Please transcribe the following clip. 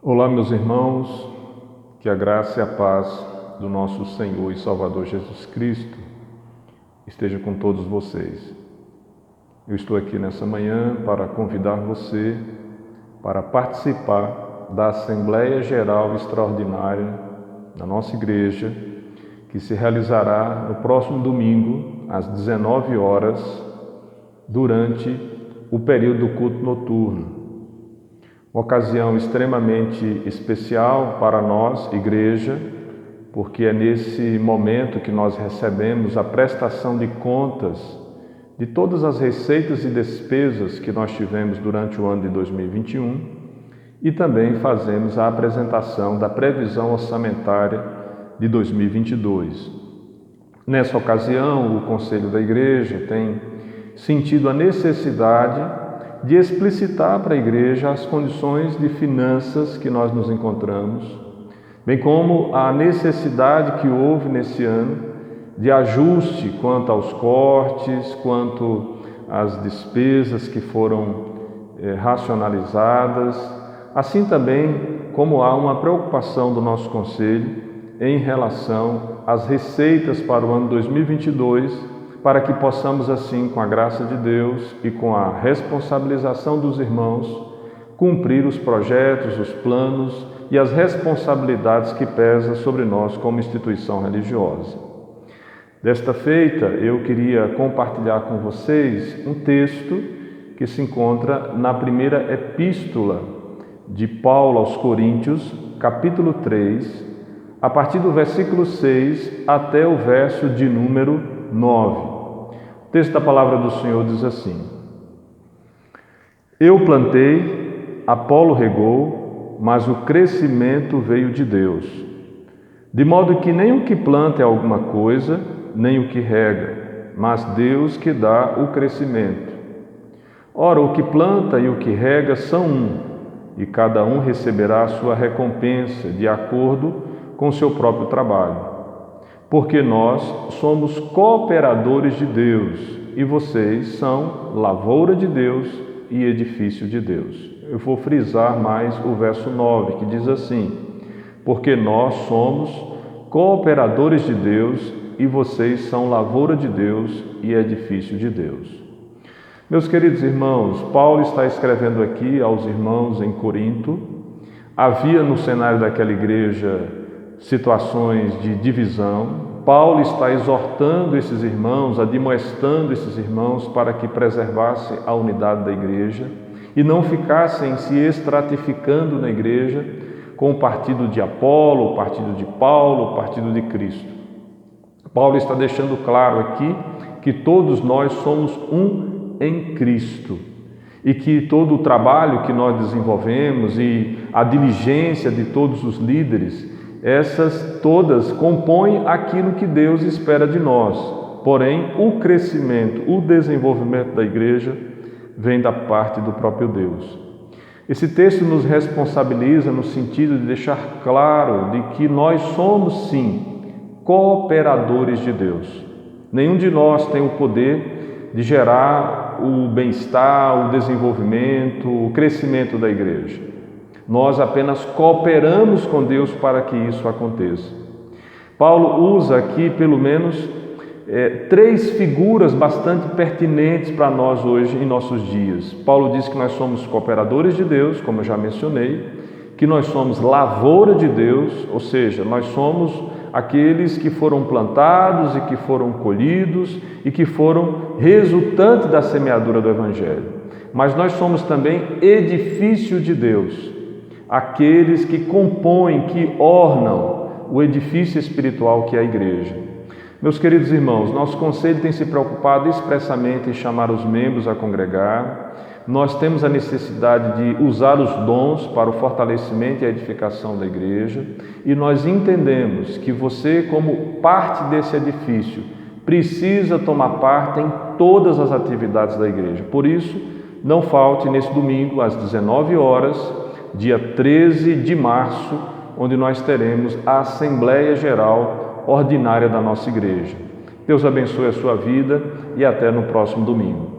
Olá, meus irmãos, que a graça e a paz do nosso Senhor e Salvador Jesus Cristo esteja com todos vocês. Eu estou aqui nessa manhã para convidar você para participar da Assembleia Geral Extraordinária da nossa igreja, que se realizará no próximo domingo, às 19 horas, durante o período do culto noturno. Uma ocasião extremamente especial para nós, igreja, porque é nesse momento que nós recebemos a prestação de contas de todas as receitas e despesas que nós tivemos durante o ano de 2021 e também fazemos a apresentação da previsão orçamentária de 2022. Nessa ocasião, o Conselho da Igreja tem sentido a necessidade de explicitar para a igreja as condições de finanças que nós nos encontramos, bem como a necessidade que houve nesse ano de ajuste quanto aos cortes, quanto às despesas que foram racionalizadas, assim também como há uma preocupação do nosso conselho em relação às receitas para o ano 2022, para que possamos assim, com a graça de Deus e com a responsabilização dos irmãos, cumprir os projetos, os planos e as responsabilidades que pesam sobre nós como instituição religiosa. Desta feita, eu queria compartilhar com vocês um texto que se encontra na primeira epístola de Paulo aos Coríntios, capítulo 3, a partir do versículo 6 até o verso de número 9. O texto da palavra do Senhor diz assim: Eu plantei, Apolo regou, mas o crescimento veio de Deus. De modo que nem o que planta é alguma coisa, nem o que rega, mas Deus que dá o crescimento. Ora, o que planta e o que rega são um, e cada um receberá a sua recompensa de acordo com o seu próprio trabalho. Porque nós somos cooperadores de Deus e vocês são lavoura de Deus e edifício de Deus. Eu vou frisar mais o verso 9, que diz assim: Porque nós somos cooperadores de Deus e vocês são lavoura de Deus e edifício de Deus. Meus queridos irmãos, Paulo está escrevendo aqui aos irmãos em Corinto. Havia no cenário daquela igreja situações de divisão. Paulo está exortando esses irmãos, admoestando esses irmãos para que preservassem a unidade da igreja e não ficassem se estratificando na igreja com o partido de Apolo, o partido de Paulo, o partido de Cristo. Paulo está deixando claro aqui que todos nós somos um em Cristo e que todo o trabalho que nós desenvolvemos e a diligência de todos os líderes, essas todas compõem aquilo que Deus espera de nós. Porém, o crescimento, o desenvolvimento da igreja vem da parte do próprio Deus. Esse texto nos responsabiliza no sentido de deixar claro de que nós somos, sim, cooperadores de Deus. Nenhum de nós tem o poder de gerar o bem-estar, o desenvolvimento, o crescimento da igreja. Nós apenas cooperamos com Deus para que isso aconteça. Paulo usa aqui pelo menos três figuras bastante pertinentes para nós hoje em nossos dias. Paulo diz que nós somos cooperadores de Deus, como eu já mencionei, que nós somos lavoura de Deus, ou seja, nós somos aqueles que foram plantados e que foram colhidos e que foram resultante da semeadura do Evangelho. Mas nós somos também edifício de Deus, aqueles que compõem, que ornam o edifício espiritual que é a igreja. Meus queridos irmãos, nosso conselho tem se preocupado expressamente em chamar os membros a congregar. Nós temos a necessidade de usar os dons para o fortalecimento e a edificação da igreja e nós entendemos que você, como parte desse edifício, precisa tomar parte em todas as atividades da igreja. Por isso, não falte nesse domingo às 19 horas, dia 13 de março, onde nós teremos a Assembleia Geral Ordinária da nossa igreja. Deus abençoe a sua vida e até no próximo domingo.